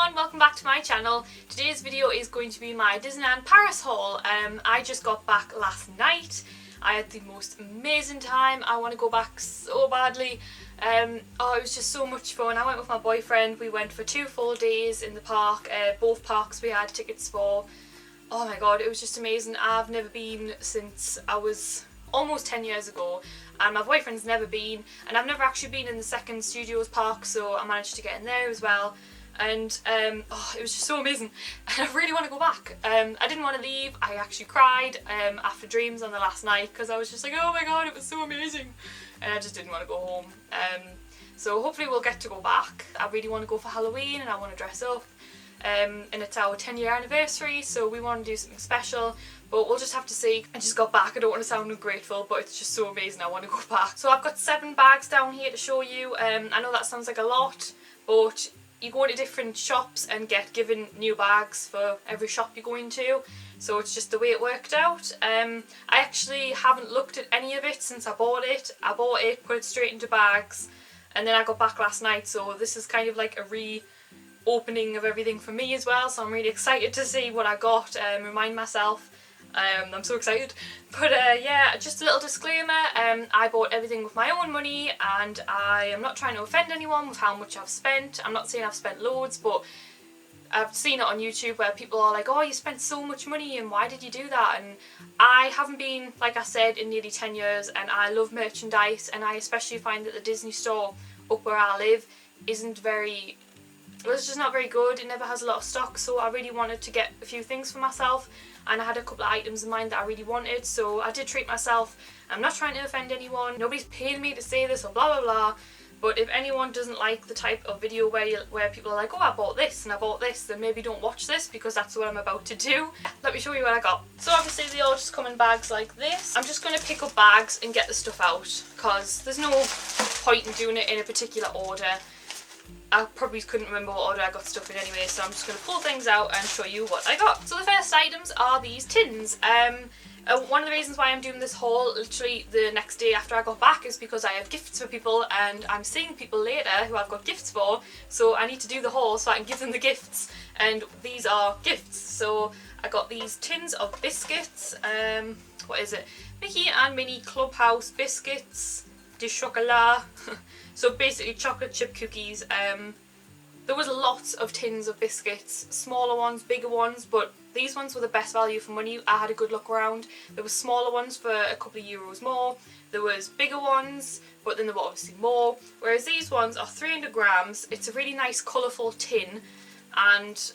everyone, welcome back to my channel. Today's video is going to be my DisneyLand Paris haul. I just got back last night. I had the most amazing time. I want to go back so badly. It was just so much fun. I went with my boyfriend. We went for 2 full days in the park. Both parks we had tickets for. Oh my god, it was just amazing. I've never been since I was almost 10 years ago, and my boyfriend's never been, and I've never actually been in the second Studios park, so I managed to get in there as well. And it was just so amazing, and I really want to go back. I didn't want to leave. I actually cried after Dreams on the last night because I was just like, oh my god, it was so amazing, and I just didn't want to go home. So hopefully we'll get to go back. I really want to go for Halloween and I want to dress up, and it's our 10-year anniversary, so we want to do something special, but we'll just have to see. I just got back. I don't want to sound ungrateful, but it's just so amazing. I want to go back. So I've got 7 bags down here to show you. I know that sounds like a lot, but you go into different shops and get given new bags for every shop you go into, so it's just the way it worked out. I actually haven't looked at any of it since I bought it. I bought it, put it straight into bags, and then I got back last night, so this is kind of like a reopening of everything for me as well, so I'm really excited to see what I got, remind myself. I'm so excited. But yeah, just a little disclaimer, I bought everything with my own money, and I am not trying to offend anyone with how much I've spent. I'm not saying I've spent loads, but I've seen it on YouTube where people are like, oh, you spent so much money and why did you do that? And I haven't been, like I said, in nearly 10 years, and I love merchandise, and I especially find that the Disney store up where I live isn't very, well, it's just not very good. It never has a lot of stock, so I really wanted to get a few things for myself, and I had a couple of items in mind that I really wanted, so I did treat myself. I'm not trying to offend anyone, nobody's paying me to say this or blah blah blah, but if anyone doesn't like the type of video where people are like, oh, I bought this and I bought this, then maybe don't watch this, because that's what I'm about to do. Let me show you what I got. So obviously they all just come in bags like this. I'm just going to pick up bags and get the stuff out, because there's no point in doing it in a particular order. I probably couldn't remember what order I got stuff in anyway, so I'm just going to pull things out and show you what I got. So the first items are these tins. One of the reasons why I'm doing this haul literally the next day after I got back is because I have gifts for people, and I'm seeing people later who I've got gifts for, so I need to do the haul so I can give them the gifts, and these are gifts. So I got these tins of biscuits. What is it? Mickey and Minnie Clubhouse biscuits de chocolat. So basically chocolate chip cookies. There was lots of tins of biscuits, smaller ones, bigger ones, but these ones were the best value for money. I had a good look around. There were smaller ones for a couple of euros more. There was bigger ones, but then there were obviously more. Whereas these ones are 300 grams. It's a really nice colourful tin. And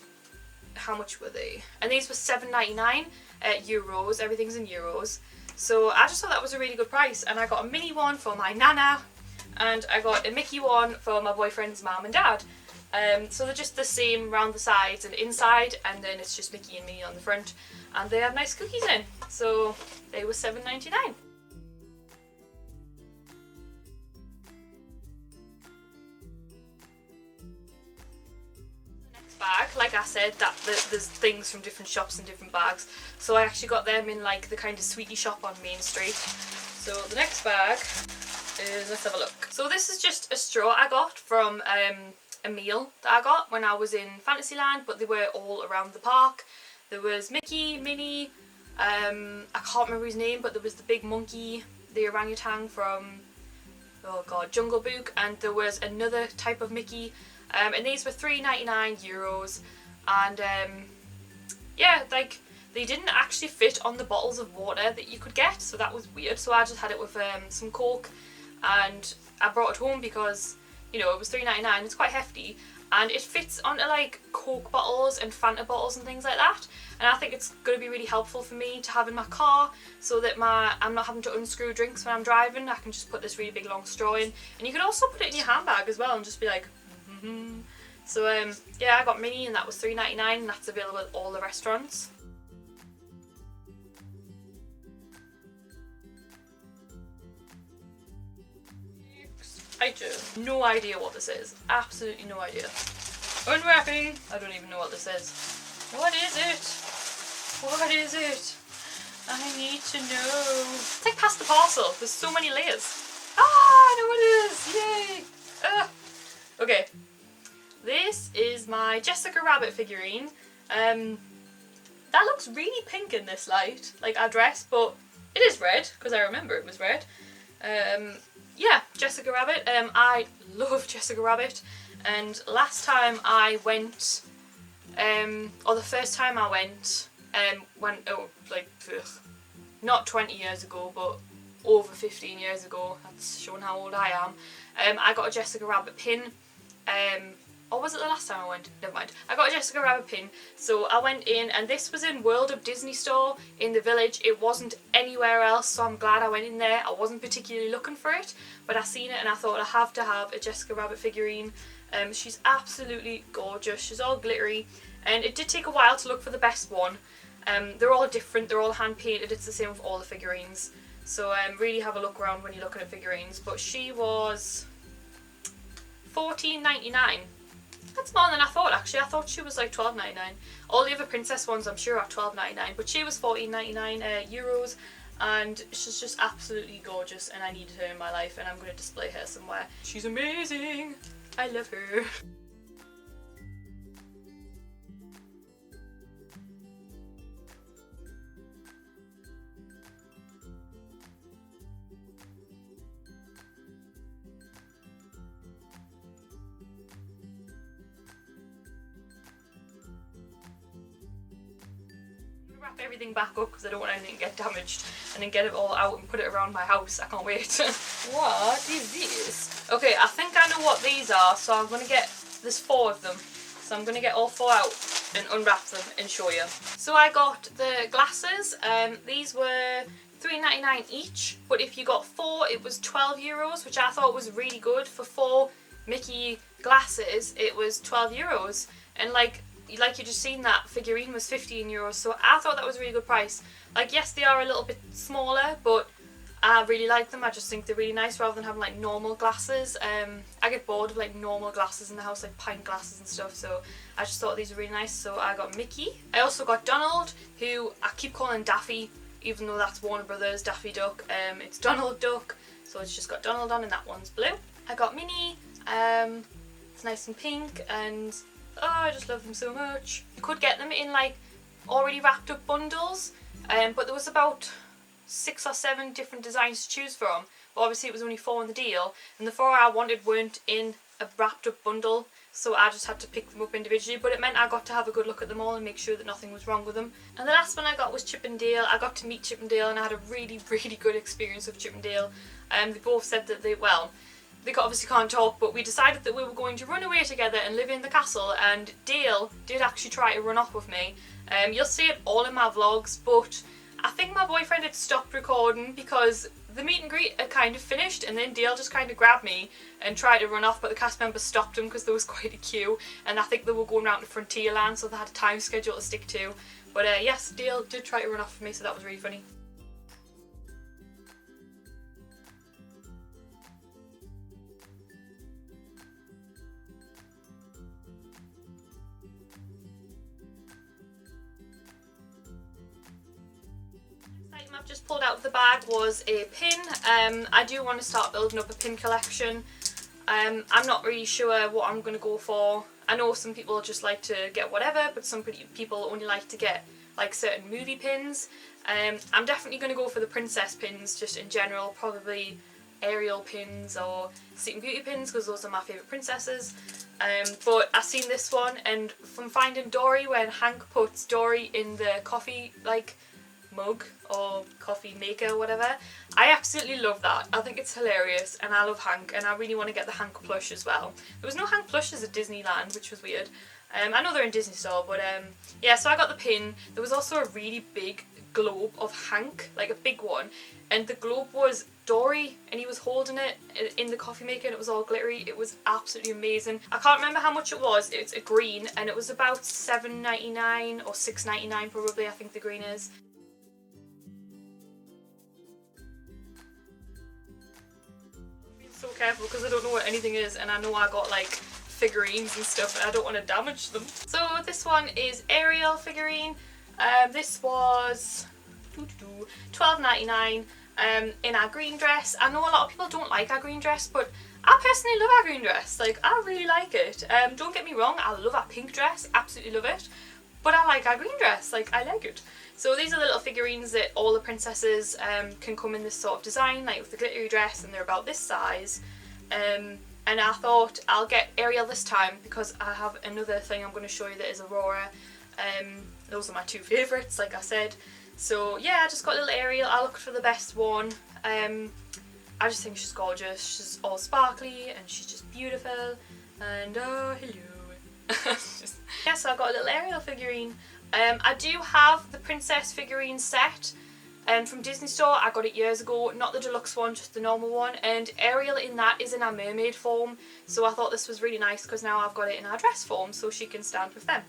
how much were they? And these were €7.99 euros. Everything's in euros. So I just thought that was a really good price. And I got a mini one for my nana, and I got a Mickey one for my boyfriend's mum and dad. So they're just the same round the sides and inside, and then it's just Mickey and Minnie on the front, and they have nice cookies in. So they were $7.99. Bag, like I said, there's things from different shops and different bags, so I actually got them in like the kind of sweetie shop on Main Street. So the next bag is, let's have a look. So this is just a straw I got from a meal that I got when I was in Fantasyland, but they were all around the park. There was Mickey, Minnie, I can't remember his name, but there was the big monkey, the orangutan from, oh god, Jungle Book, and there was another type of Mickey. And these were €3.99 euros, and yeah, like they didn't actually fit on the bottles of water that you could get, so that was weird. So I just had it with some Coke, and I brought it home because, you know, it was $3.99. It's quite hefty, and it fits onto like Coke bottles and Fanta bottles and things like that. And I think it's going to be really helpful for me to have in my car, so that I'm not having to unscrew drinks when I'm driving. I can just put this really big long straw in, and you could also put it in your handbag as well and just be like. So yeah, I got Minnie, and that was $3.99, and that's available at all the restaurants. I do no idea what this is. Absolutely no idea. Unwrapping. I don't even know what this is. What is it? What is it? I need to know. It's like past the parcel. There's so many layers. Ah, I know what it is. Yay. Okay. this is my Jessica Rabbit figurine. That looks really pink in this light, like our dress, but it is red, because I remember it was red. Yeah, Jessica Rabbit. I love Jessica Rabbit, and last time I went, or the first time I went, not 20 years ago, but over 15 years ago, that's showing how old I am, I got a Jessica Rabbit pin. Or was it the last time I went? Never mind. I got a Jessica Rabbit pin. So I went in, and this was in World of Disney store in the village. It wasn't anywhere else, so I'm glad I went in there. I wasn't particularly looking for it, but I seen it and I thought I have to have a Jessica Rabbit figurine. She's absolutely gorgeous. She's all glittery, and it did take a while to look for the best one. They're all different. They're all hand painted. It's the same with all the figurines. So really have a look around when you're looking at figurines. But she was $14.99. That's more than I thought, actually. I thought she was like $12.99. All the other princess ones I'm sure are $12.99, but she was €14.99 euros, and she's just absolutely gorgeous, and I needed her in my life, and I'm going to display her somewhere. She's amazing. I love her. Wrap everything back up because I don't want anything to get damaged, and then get it all out and put it around my house. I can't wait. What is this? Okay, I think I know what these are, so I'm going to get, there's 4 of them, so I'm going to get all 4 out and unwrap them and show you. So I got the glasses. These were $3.99 each, but if you got 4 it was €12, which I thought was really good. For 4 Mickey glasses it was €12, and like you just seen, that figurine was €15, so I thought that was a really good price. Like, yes, they are a little bit smaller, but I really like them. I just think they're really nice rather than having like normal glasses. I get bored of like normal glasses in the house, like pint glasses and stuff, so I just thought these were really nice. So I got Mickey. I also got Donald, who I keep calling Daffy, even though that's Warner Brothers Daffy Duck. It's Donald Duck, so it's just got Donald on, and that one's blue. I got Minnie. It's nice and pink, and oh, I just love them so much. You could get them in like already wrapped up bundles, but there was about 6 or 7 different designs to choose from. But obviously it was only 4 in the deal, and the 4 I wanted weren't in a wrapped up bundle, so I just had to pick them up individually. But it meant I got to have a good look at them all and make sure that nothing was wrong with them. And the last one I got was Chip and Dale. I got to meet Chip and Dale, and I had a really, really good experience with Chip and Dale. They both said that they obviously can't talk, but we decided that we were going to run away together and live in the castle, and Dale did actually try to run off with me. You'll see it all in my vlogs, but I think my boyfriend had stopped recording because the meet and greet had kind of finished, and then Dale just kind of grabbed me and tried to run off, but the cast members stopped him because there was quite a queue, and I think they were going around to Frontierland, so they had a time schedule to stick to. But yes, Dale did try to run off with me, so that was really funny. I've just pulled out of the bag was a pin. I do want to start building up a pin collection. I'm not really sure what I'm going to go for. I know some people just like to get whatever, but some people only like to get like certain movie pins. I'm definitely going to go for the princess pins just in general, probably Ariel pins or Sleeping Beauty pins, because those are my favourite princesses. But I seen this one, and from Finding Dory, when Hank puts Dory in the coffee like mug or coffee maker or whatever, I absolutely love that. I think it's hilarious, and I love Hank, and I really want to get the Hank plush as well. There was no Hank plushes at Disneyland, which was weird. I know they're in Disney Store, but yeah, so I got the pin. There was also a really big globe of Hank, like a big one, and the globe was Dory, and he was holding it in the coffee maker, and it was all glittery. It was absolutely amazing. I can't remember how much it was. It's a green, and it was about $7.99 or $6.99 probably, I think the green is. So careful because I don't know what anything is, and I know I got like figurines and stuff, and I don't want to damage them. So this one is Ariel figurine. This was $12.99. in our green dress. I know a lot of people don't like our green dress, but I personally love our green dress. Like, I really like it. Don't get me wrong, I love our pink dress, absolutely love it. But I like our green dress, like, I like it. So these are the little figurines that all the princesses can come in this sort of design, like with the glittery dress, and they're about this size. And I thought I'll get Ariel this time because I have another thing I'm going to show you that is Aurora. Those are my two favourites, like I said. So yeah, I just got little Ariel. I looked for the best one. I just think she's gorgeous. She's all sparkly and she's just beautiful. And oh, hello. Yeah, so I got a little Ariel figurine. I do have the princess figurine set from Disney Store. I got it years ago, not the deluxe one, just the normal one. And Ariel in that is in our mermaid form. So I thought this was really nice because now I've got it in our dress form so she can stand with them.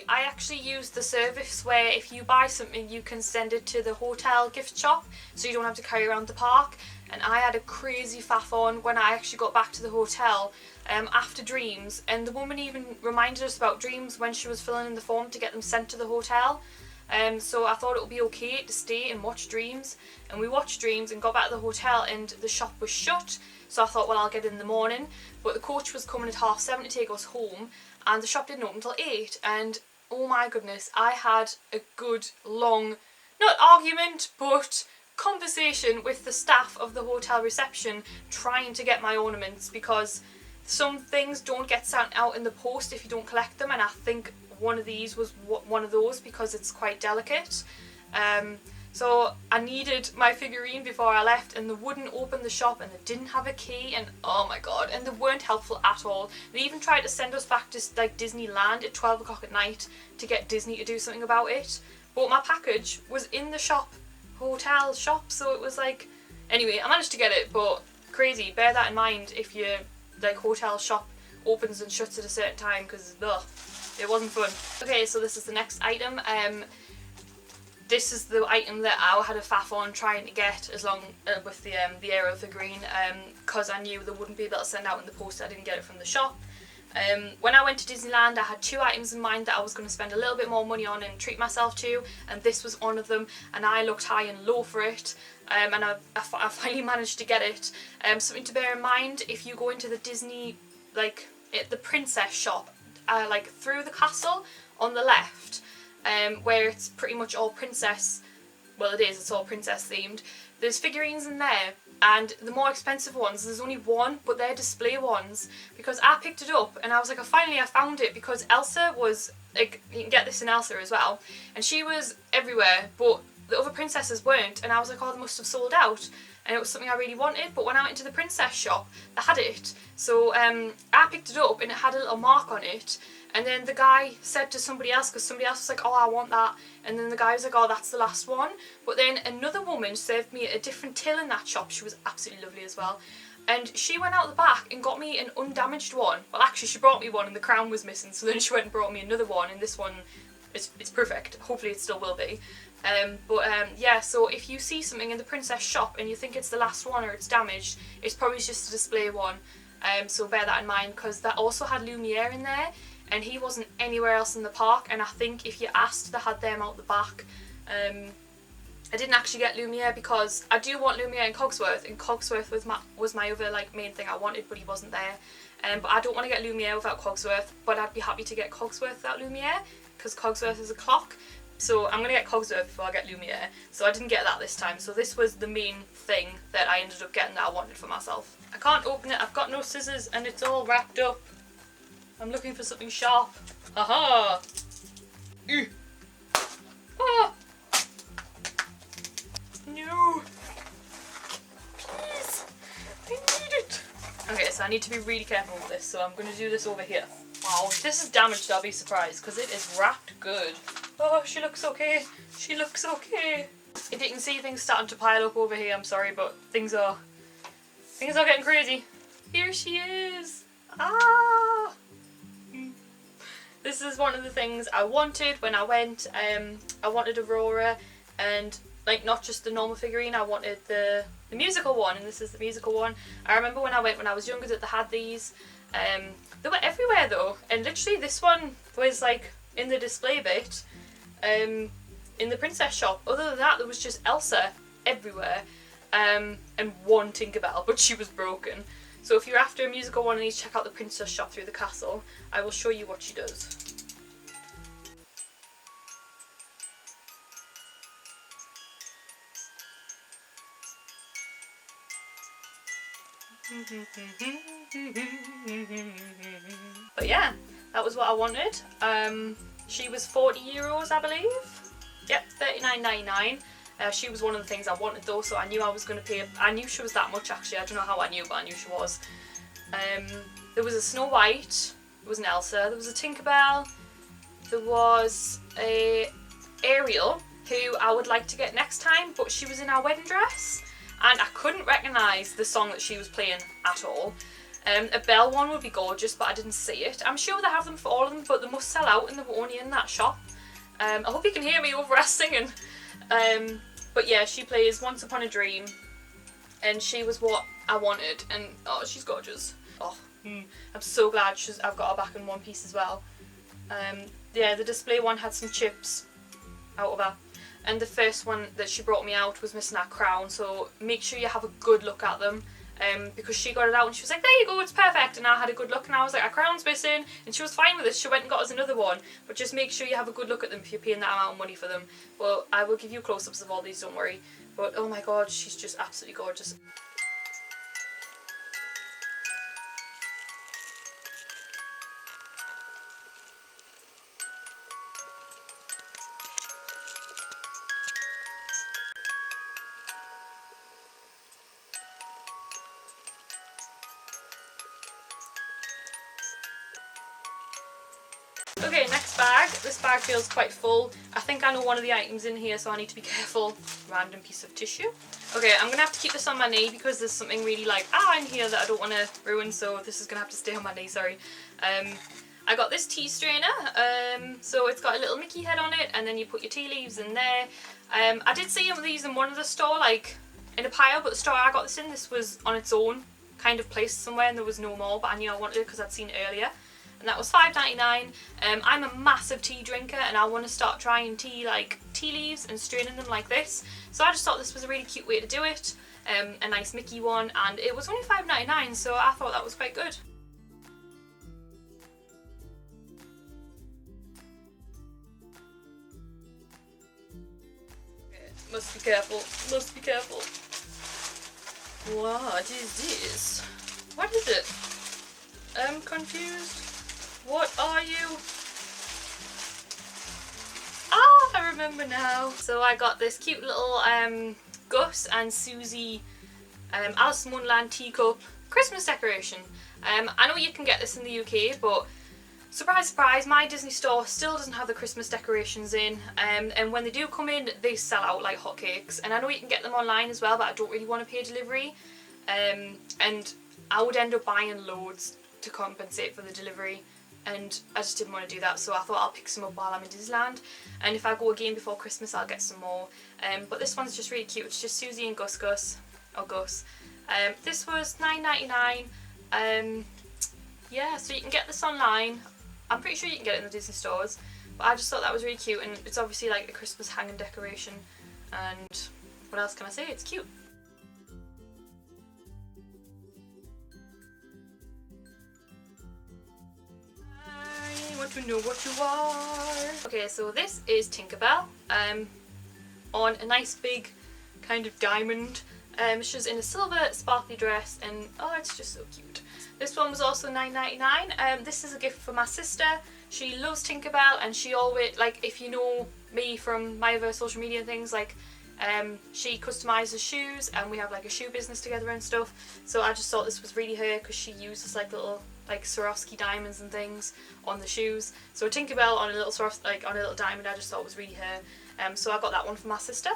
I actually use the service where if you buy something you can send it to the hotel gift shop so you don't have to carry around the park. And I had a crazy faff on when I actually got back to the hotel after Dreams, and the woman even reminded us about Dreams when she was filling in the form to get them sent to the hotel. So I thought it would be okay to stay and watch Dreams, and we watched Dreams and got back to the hotel and the shop was shut. So I thought, well, I'll get it in the morning, but the coach was coming at 7:30 to take us home and the shop didn't open until 8, and oh my goodness, I had a good long, not argument, but conversation with the staff of the hotel reception trying to get my ornaments because some things don't get sent out in the post if you don't collect them, and I think one of these was one of those because it's quite delicate. So I needed my figurine before I left, and they wouldn't open the shop and they didn't have a key, and oh my god, and they weren't helpful at all. They even tried to send us back to like Disneyland at 12 o'clock at night to get Disney to do something about it. But my package was in the shop, hotel shop, so it was like, anyway, I managed to get it, but crazy. Bear that in mind if your like hotel shop opens and shuts at a certain time, because it wasn't fun. Okay, so this is the next item. This is the item that I had a faff on trying to get as long with the Ariel figurine because I knew they wouldn't be able to send out in the post. I didn't get it from the shop. When I went to Disneyland, I had two items in mind that I was going to spend a little bit more money on and treat myself to, and this was one of them, and I looked high and low for it, and I finally managed to get it. Something to bear in mind, if you go into the Disney, like the princess shop, like through the castle on the left, where it's pretty much all princess, well it is, it's all princess themed, there's figurines in there, and the more expensive ones, there's only one, but they're display ones, because I picked it up and I was like, finally I found it, because Elsa was, like, you can get this in Elsa as well, and she was everywhere, but the other princesses weren't, and I was like, oh, they must have sold out, and it was something I really wanted. But when I went into the princess shop, they had it, so I picked it up and it had a little mark on it. And then the guy said to somebody else, because somebody else was like, oh, I want that. And then the guy was like, oh, that's the last one. But then another woman served me a different till in that shop. She was absolutely lovely as well. And she went out the back and got me an undamaged one. Well, actually, she brought me one and the crown was missing. So then she went and brought me another one. And this one, it's perfect. Hopefully it still will be. Yeah, so if you see something in the princess shop and you think it's the last one or it's damaged, it's probably just a display one. So bear that in mind, because that also had Lumiere in there. And he wasn't anywhere else in the park, and I think if you asked, they had them out the back. I didn't actually get Lumiere because I do want Lumiere in Cogsworth, and Cogsworth was my other like main thing I wanted, but he wasn't there. But I don't want to get Lumiere without Cogsworth, but I'd be happy to get Cogsworth without Lumiere, because Cogsworth is a clock. So I'm going to get Cogsworth before I get Lumiere, so I didn't get that this time. So this was the main thing that I ended up getting that I wanted for myself. I can't open it, I've got no scissors, and it's all wrapped up. I'm looking for something sharp. Aha! Ah! No! Please! I need it! Okay, so I need to be really careful with this, so I'm going to do this over here. Wow, if this is damaged, I'll be surprised, because it is wrapped good. Oh, she looks okay. She looks okay. If you can see things starting to pile up over here, I'm sorry, but things are getting crazy. Here she is! Ah! This is one of the things I wanted when I went. I wanted Aurora, and like not just the normal figurine, I wanted the musical one, and this is the musical one. I remember when I went when I was younger that they had these. They were everywhere though, and literally this one was like in the display bit in the princess shop. Other than that, there was just Elsa everywhere, and one Tinkerbell, but she was broken. So if you're after a musical one and you need to check out the princess shop through the castle, I will show you what she does. But yeah, that was what I wanted. She was €40, I believe. Yep, $39.99. She was one of the things I wanted though, so I knew I was going to pay. I knew she was that much actually. I don't know how I knew, but I knew she was. There was a Snow White. There was an Elsa. There was a Tinkerbell. There was a Ariel, who I would like to get next time, but she was in our wedding dress, and I couldn't recognise the song that she was playing at all. A Belle one would be gorgeous, but I didn't see it. I'm sure they have them for all of them, but they must sell out and they were only in that shop. I hope you can hear me over us singing. But yeah, she plays Once Upon a Dream, and she was what I wanted, and oh, she's gorgeous. Oh, I'm so glad I've got her back in one piece as well. Yeah, the display one had some chips out of her, and the first one that she brought me out was missing her crown, so make sure you have a good look at them. Because she got it out and she was like, there you go, it's perfect, and I had a good look and I was like, our crown's missing, and she was fine with it. She went and got us another one, but just make sure you have a good look at them if you're paying that amount of money for them. Well, I will give you close-ups of all these, don't worry, but oh my god, she's just absolutely gorgeous. Okay, next bag. This bag feels quite full. I think I know one of the items in here, so I need to be careful. Random piece of tissue. Okay, I'm going to have to keep this on my knee because there's something really like, in here that I don't want to ruin, so this is going to have to stay on my knee, sorry. I got this tea strainer, so it's got a little Mickey head on it, and then you put your tea leaves in there. I did see these in one of the store, like in a pile, but the store I got this in, this was on its own, kind of placed somewhere, and there was no more, but I knew I wanted it because I'd seen it earlier. And that was $5.99. I'm a massive tea drinker, and I want to start trying tea leaves and straining them like this. So I just thought this was a really cute way to do it. A nice Mickey one, and it was only $5.99, so I thought that was quite good. Okay, must be careful. Must be careful. What is this? What is it? I'm confused. What are you? I remember now. So I got this cute little Gus and Susie Alice in Wonderland teacup Christmas decoration. I know you can get this in the UK, but surprise surprise, my Disney store still doesn't have the Christmas decorations in, and when they do come in, they sell out like hotcakes. And I know you can get them online as well, but I don't really want to pay delivery, and I would end up buying loads to compensate for the delivery, and I just didn't want to do that, so I thought I'll pick some up while I'm in Disneyland, and if I go again before Christmas I'll get some more. But this one's just really cute. It's just Susie and Gus. This was $9.99. Yeah, so you can get this online. I'm pretty sure you can get it in the Disney stores, but I just thought that was really cute, and it's obviously like a Christmas hanging decoration, and what else can I say, it's cute. To know what you are. Okay, so this is Tinkerbell on a nice big kind of diamond. She's in a silver sparkly dress, and oh, it's just so cute. This one was also $9.99. This is a gift for my sister. She loves Tinkerbell, and she always, like, if you know me from my other social media things, like she customises shoes, and we have like a shoe business together and stuff, so I just thought this was really her because she uses like little Swarovski diamonds and things on the shoes. So Tinkerbell on a little on a little diamond, I just thought was really her. So I got that one for my sister.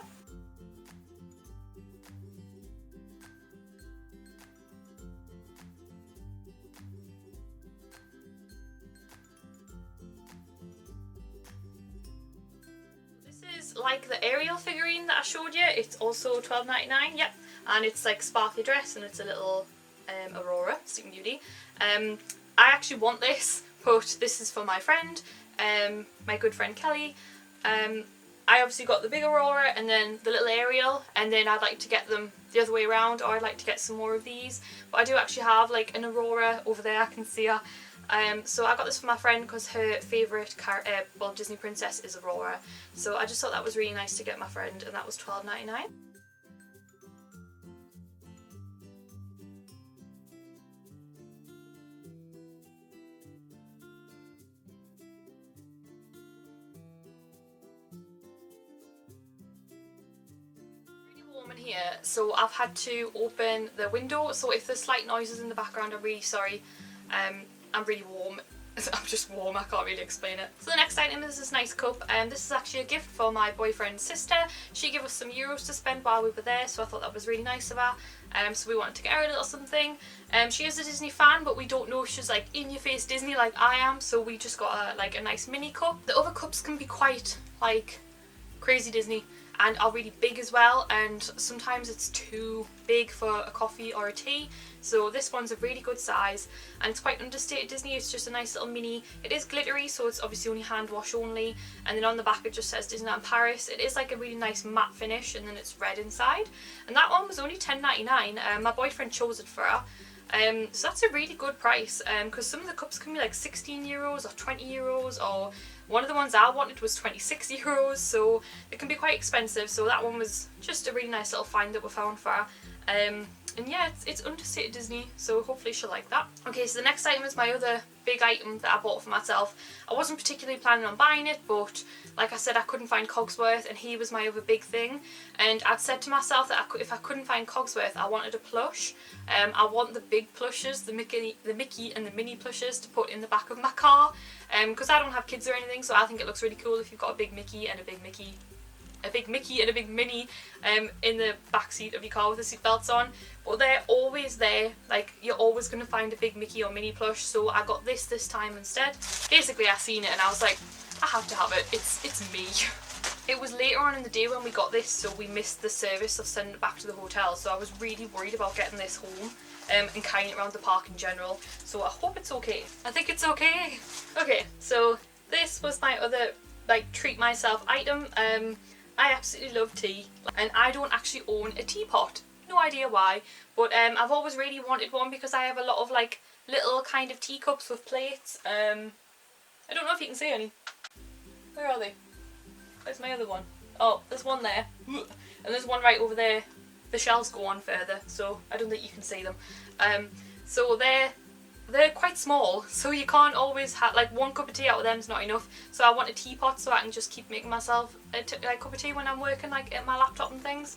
like the Ariel figurine that I showed you. It's also $12.99, yep. And it's like sparkly dress and it's a little Aurora, Sleeping Beauty. I actually want this, but this is for my friend, my good friend Kelly. I obviously got the big Aurora and then the little Ariel, and then I'd like to get them the other way around, or I'd like to get some more of these. But I do actually have like an Aurora over there, I can see her. So I got this for my friend because her favourite Disney princess is Aurora. So I just thought that was really nice to get my friend, and that was $12.99. Here, so I've had to open the window, so if there's slight noises in the background, I'm really sorry. I'm really warm. I'm just warm, I can't really explain it. So the next item is this nice cup, and this is actually a gift for my boyfriend's sister. She gave us some euros to spend while we were there, so I thought that was really nice of her. So we wanted to get her a little something. She is a Disney fan, but we don't know if she's like in your face Disney like I am, so we just got her like a nice mini cup. The other cups can be quite like crazy Disney and are really big as well, and sometimes it's too big for a coffee or a tea. So this one's a really good size, and it's quite understated Disney. It's just a nice little mini. It is glittery, so it's obviously only hand wash only, and then on the back it just says DisneyLand Paris. It is like a really nice matte finish, and then it's red inside, and that one was only $10.99. My boyfriend chose it for her. So that's a really good price, because some of the cups can be like 16 euros or 20 euros, or one of the ones I wanted was 26 euros, so it can be quite expensive. So that one was just a really nice little find that we found for her. And yeah, it's understated Disney, so hopefully she'll like that. Okay, so the next item is my other big item that I bought for myself. I wasn't particularly planning on buying it, but like I said, I couldn't find Cogsworth, and he was my other big thing. And I'd said to myself that if I couldn't find Cogsworth, I wanted a plush. I want the big plushes, the Mickey and the Minnie plushes to put in the back of my car. Because I don't have kids or anything, so I think it looks really cool if you've got a big Mickey and a big Minnie in the back seat of your car with the seatbelts on. But they're always there, like you're always going to find a big Mickey or Minnie plush, so I got this time instead. Basically I seen it and I was like, I have to have it, it's me. It was later on in the day when we got this, so we missed the service of sending it back to the hotel, so I was really worried about getting this home and carrying it around the park in general, so I hope it's okay. I think it's okay. Okay, so this was my other like treat myself item. I absolutely love tea, and I don't actually own a teapot. No idea why, but I've always really wanted one because I have a lot of like little kind of teacups with plates. I don't know if you can see any. Where are they? Where's my other one? Oh, there's one there, and there's one right over there. The shelves go on further, so I don't think you can see them. So they're quite small, so you can't always have, like, one cup of tea out of them is not enough. So I want a teapot so I can just keep making myself a cup of tea when I'm working, like, at my laptop and things.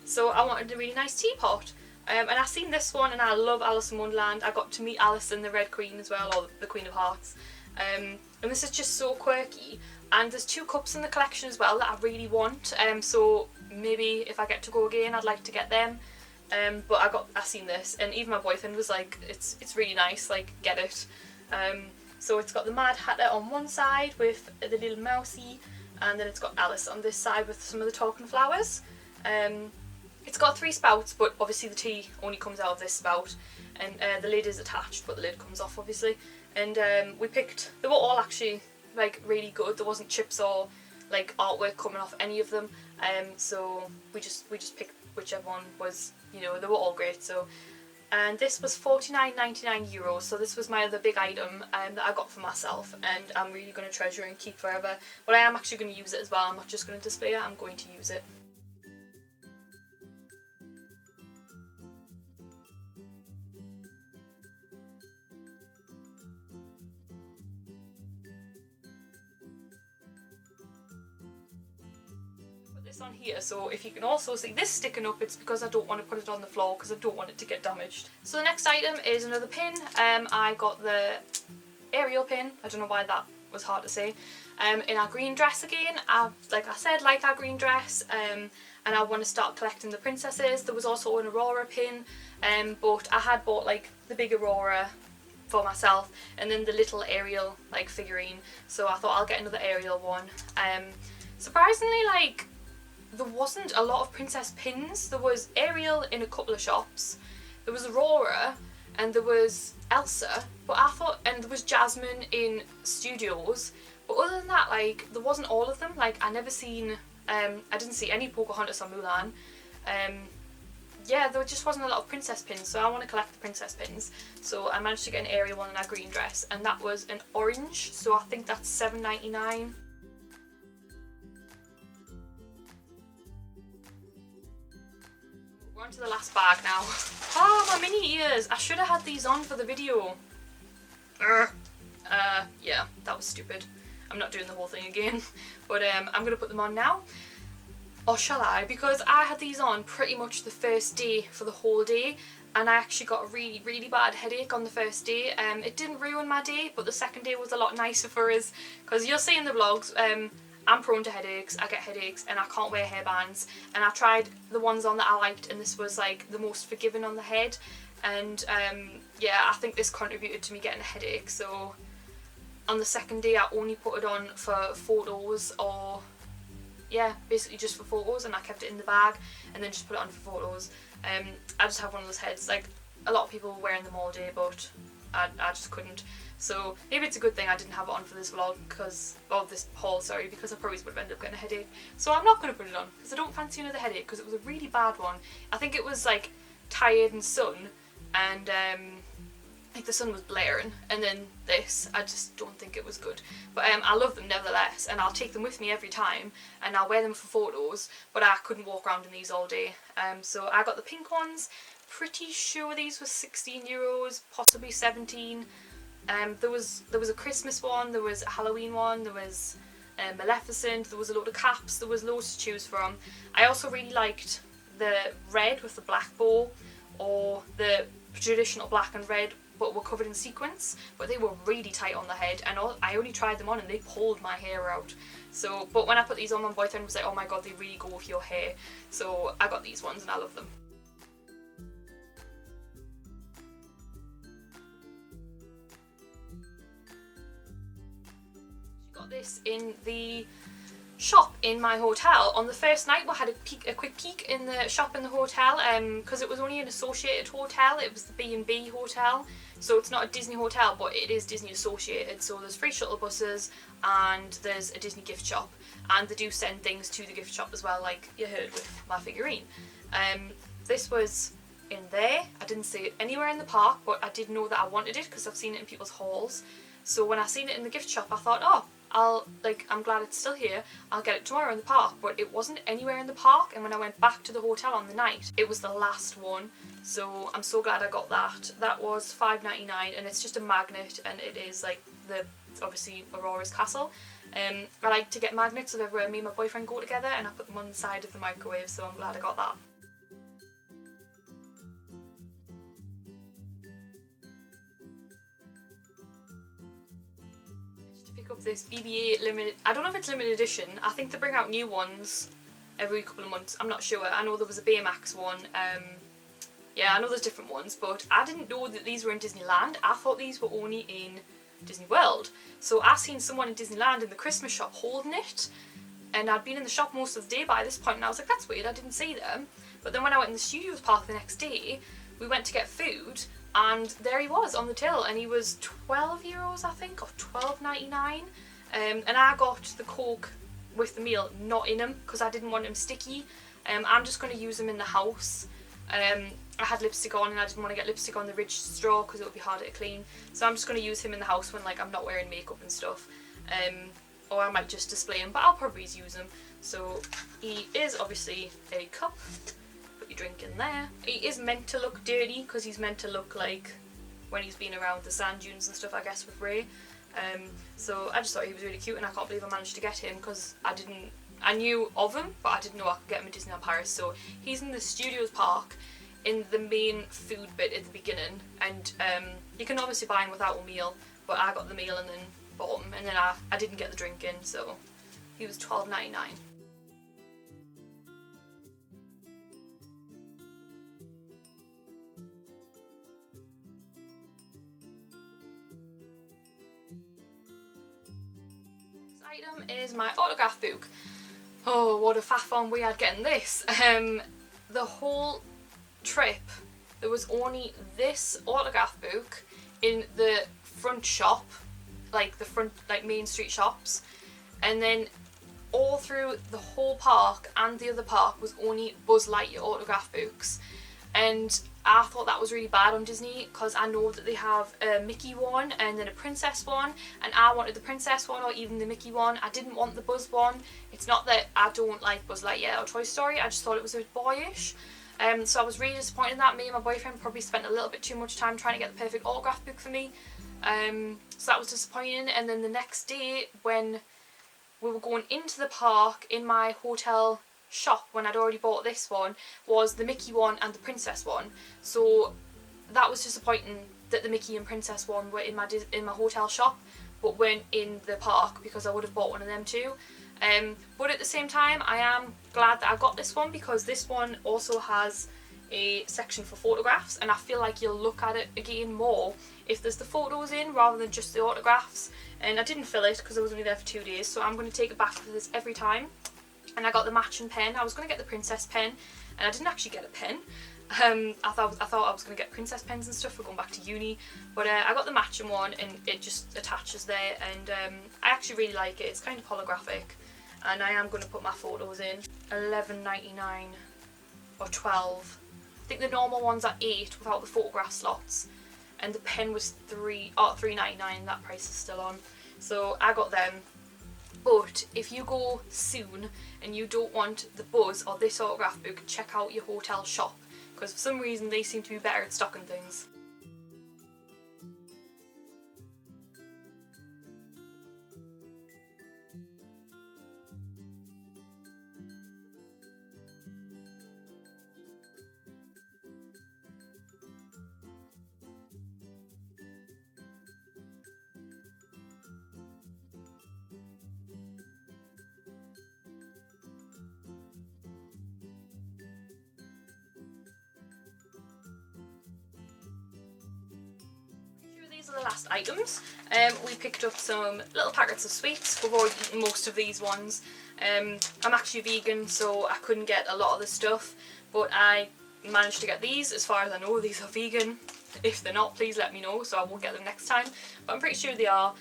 So I wanted a really nice teapot. And I seen this one, and I love Alice in Wonderland. I got to meet Alice and the Red Queen as well, or the Queen of Hearts. And this is just so quirky. And there's 2 cups in the collection as well that I really want. So maybe if I get to go again, I'd like to get them. But I seen this, and even my boyfriend was like, it's really nice, like, get it. So it's got the Mad Hatter on one side with the little mousey, and then it's got Alice on this side with some of the talking flowers. It's got 3 spouts, but obviously the tea only comes out of this spout, and the lid is attached, but the lid comes off obviously. And they were all actually like really good. There wasn't chips or like artwork coming off any of them. So we just picked whichever one was, you know, they were all great. So, and this was €49.99. So this was my other big item that I got for myself, and I'm really going to treasure and keep forever. But I am actually going to use it as well. I'm not just going to display it, I'm going to use it. This on here, so if you can also see this sticking up, it's because I don't want to put it on the floor because I don't want it to get damaged. So the next item is another pin. I got the Ariel pin, I don't know why that was hard to say, in our green dress again. Like I said, like our green dress, and I want to start collecting the princesses. There was also an Aurora pin, but I had bought like the big Aurora for myself and then the little Ariel like figurine, so I thought I'll get another Ariel one. Surprisingly, like, there wasn't a lot of princess pins. There was Ariel in a couple of shops, there was Aurora, and there was Elsa, but I thought, and there was Jasmine in studios, but other than that, like, there wasn't all of them. Like, I didn't see any Pocahontas or Mulan. Yeah, there just wasn't a lot of princess pins, so I want to collect the princess pins. So I managed to get an Ariel one in a green dress, and that was an orange, so I think that's $7.99. We're on to the last bag now. Oh, my mini ears! I should have had these on for the video. Yeah, that was stupid. I'm not doing the whole thing again, but I'm going to put them on now. Or shall I? Because I had these on pretty much the first day for the whole day, and I actually got a really, really bad headache on the first day. It didn't ruin my day, but the second day was a lot nicer for us, because you'll see in the vlogs, I'm prone to headaches, I get headaches, and I can't wear hairbands, and I tried the ones on that I liked, and this was like the most forgiving on the head, and yeah, I think this contributed to me getting a headache. So on the second day I only put it on for photos, or yeah, basically just for photos, and I kept it in the bag and then just put it on for photos. I just have one of those heads, like a lot of people were wearing them all day, but I just couldn't. So maybe it's a good thing I didn't have it on for this vlog, because, or this haul, sorry, because I probably would have ended up getting a headache. So I'm not going to put it on, because I don't fancy another headache, because it was a really bad one. I think it was like tired and sun, and like the sun was blaring, and then this, I just don't think it was good. But I love them nevertheless, and I'll take them with me every time, and I'll wear them for photos, but I couldn't walk around in these all day. So I got the pink ones. Pretty sure these were €16, possibly 17. There was a Christmas one, there was a Halloween one, there was Maleficent, there was a load of caps, there was loads to choose from. I also really liked the red with the black bow, or the traditional black and red but were covered in sequins, but they were really tight on the head, and I only tried them on and they pulled my hair out. So, but when I put these on, my boyfriend was like, oh my god, they really go with your hair. So I got these ones and I love them. Got this in the shop in my hotel. On the first night we had a quick peek in the shop in the hotel, because it was only an associated hotel. It was the B&B hotel, so it's not a Disney hotel, but it is Disney associated. So there's free shuttle buses and there's a Disney gift shop, and they do send things to the gift shop as well, like you heard with my figurine. This was in there. I didn't see it anywhere in the park, but I did know that I wanted it because I've seen it in people's hauls. So when I seen it in the gift shop, I thought, oh, I'm glad it's still here, I'll get it tomorrow in the park. But it wasn't anywhere in the park, and when I went back to the hotel on the night, it was the last one. So I'm so glad I got that. That was $5.99, and it's just a magnet, and it is like obviously Aurora's castle. I like to get magnets of everywhere me and my boyfriend go together, and I put them on the side of the microwave, so I'm glad I got that. Up this BB-8 limited, I don't know if it's limited edition, I think they bring out new ones every couple of months, I'm not sure. I know there was a Baymax one, yeah, I know there's different ones, but I didn't know that these were in Disneyland. I thought these were only in Disney World. So I seen someone in Disneyland in the Christmas shop holding it, and I'd been in the shop most of the day by this point, and I was like, that's weird, I didn't see them. But then when I went in the Studios Park the next day, we went to get food, and there he was on the till, and he was €12, I think, or $12.99. And I got the Coke with the meal not in him because I didn't want him sticky. I'm just going to use him in the house. I had lipstick on and I didn't want to get lipstick on the ridge straw because it would be harder to clean. So I'm just going to use him in the house when I'm not wearing makeup and stuff. Or I might just display him, but I'll probably use him. So he is obviously a cup. Your drink in there. He is meant to look dirty because he's meant to look like when he's been around the sand dunes and stuff, I guess, with Ray. So I just thought he was really cute, and I can't believe I managed to get him because I knew of him, but I didn't know I could get him at DisneyLand Paris. So he's in the Studios Park in the main food bit at the beginning, and you can obviously buy him without a meal, but I got the meal and then bought him, and then I didn't get the drink in, so he was $12.99. Item is my autograph book. Oh, what a faff on we had getting this. The whole trip, there was only this autograph book in the front shop, like the front, like main street shops, and then all through the whole park and the other park was only Buzz Lightyear autograph books. And I thought that was really bad on Disney, because I know that they have a Mickey one and then a princess one, and I wanted the princess one or even the Mickey one. I didn't want the Buzz one. It's not that I don't like Buzz Lightyear or Toy Story, I just thought it was a bit boyish. So I was really disappointed in that. Me and my boyfriend probably spent a little bit too much time trying to get the perfect autograph book for me. So that was disappointing. And then the next day, when we were going into the park, in my hotel shop when I'd already bought this one, was the Mickey one and the princess one. So that was disappointing that the Mickey and princess one were in my hotel shop but weren't in the park, because I would have bought one of them too. But at the same time, I am glad that I got this one, because this one also has a section for photographs, and I feel like you'll look at it again more if there's the photos in rather than just the autographs. And I didn't fill it because I was only there for 2 days, so I'm going to take it back for this every time. And I got the matching pen. I was going to get the princess pen, and I didn't actually get a pen. I thought I was going to get princess pens and stuff for going back to uni, but I got the matching one, and it just attaches there, and I actually really like it. It's kind of holographic, and I am going to put my photos in. $11.99 or 12. I think the normal ones are 8 without the photograph slots, and the pen was $3.99. That price is still on, so I got them. But if you go soon and you don't want the Buzz or this autograph book, check out your hotel shop, because for some reason they seem to be better at stocking things. These are the last items. We picked up some little packets of sweets. We've already eaten most of these ones. I'm actually vegan, so I couldn't get a lot of the stuff, but I managed to get these. As far as I know, these are vegan. If they're not, please let me know, so I won't get them next time, but I'm pretty sure they are.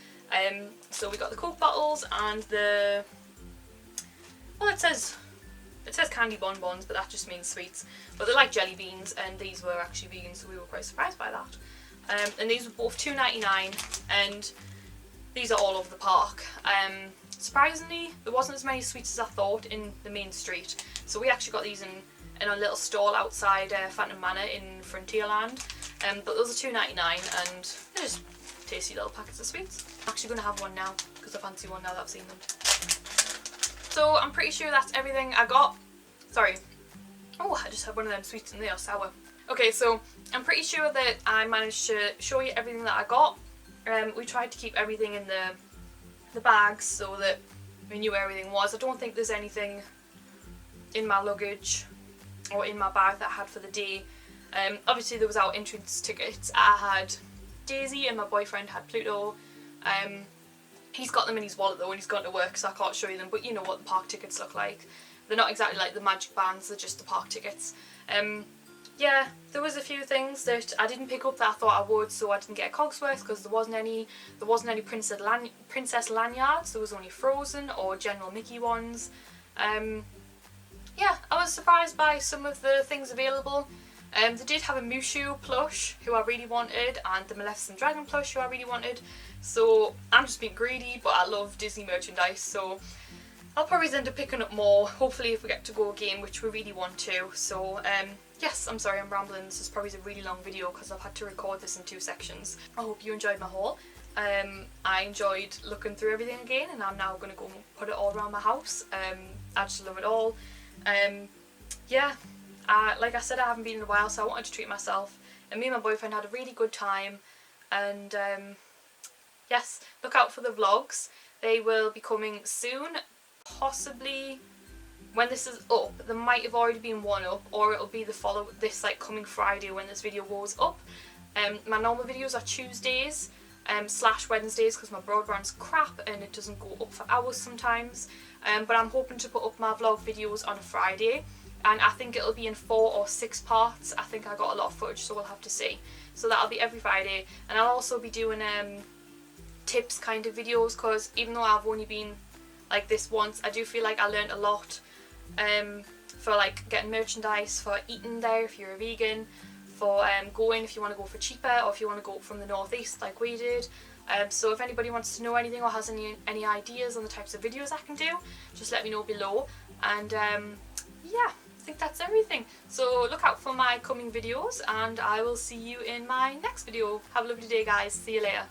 So we got the Coke bottles and the, well, it says candy bonbons, but that just means sweets, but they're like jelly beans, and these were actually vegan, so we were quite surprised by that. And these were both $2.99, and these are all over the park. Surprisingly, there wasn't as many sweets as I thought in the main street, so we actually got these in a little stall outside Phantom Manor in Frontierland. But those are $2.99, and they're just tasty little packets of sweets. I'm actually going to have one now, because I fancy one now that I've seen them. So I'm pretty sure that's everything I got. Sorry. Oh, I just had one of them sweets and they are sour. Okay, so I'm pretty sure that I managed to show you everything that I got. We tried to keep everything in the bags so that we knew where everything was. I don't think there's anything in my luggage or in my bag that I had for the day. Obviously there was our entrance tickets. I had Daisy and my boyfriend had Pluto. He's got them in his wallet though, and he's gone to work, so I can't show you them, but you know what the park tickets look like. They're not exactly like the magic bands, they're just the park tickets. Yeah, there was a few things that I didn't pick up that I thought I would, so I didn't get a Cogsworth because there wasn't any princess lanyards. There was only Frozen or general Mickey ones. Yeah, I was surprised by some of the things available. They did have a Mushu plush who I really wanted, and the Maleficent Dragon plush who I really wanted. So I'm just being greedy, but I love Disney merchandise, so I'll probably end up picking up more, hopefully if we get to go again, which we really want to. So yes, I'm sorry I'm rambling. This is probably a really long video because I've had to record this in 2 sections. I hope you enjoyed my haul. I enjoyed looking through everything again, and I'm now going to go put it all around my house. I just love it all. Yeah, like I said, I haven't been in a while, so I wanted to treat myself, and me and my boyfriend had a really good time. And yes, look out for the vlogs. They will be coming soon, possibly when this is up. There might have already been one up, or it'll be this like coming Friday when this video goes up. My normal videos are Tuesdays, slash Wednesdays because my broadband's crap and it doesn't go up for hours sometimes. But I'm hoping to put up my vlog videos on a Friday, and I think it'll be in 4 or 6 parts. I think I got a lot of footage, so we'll have to see. So that'll be every Friday, and I'll also be doing tips kind of videos, because even though I've only been like this once, I do feel like I learned a lot for like getting merchandise, for eating there if you're a vegan, for going if you want to go for cheaper, or if you want to go from the northeast like we did. So if anybody wants to know anything or has any ideas on the types of videos I can do, just let me know below. And yeah, I think that's everything. So look out for my coming videos, and I will see you in my next video. Have a lovely day, guys. See you later.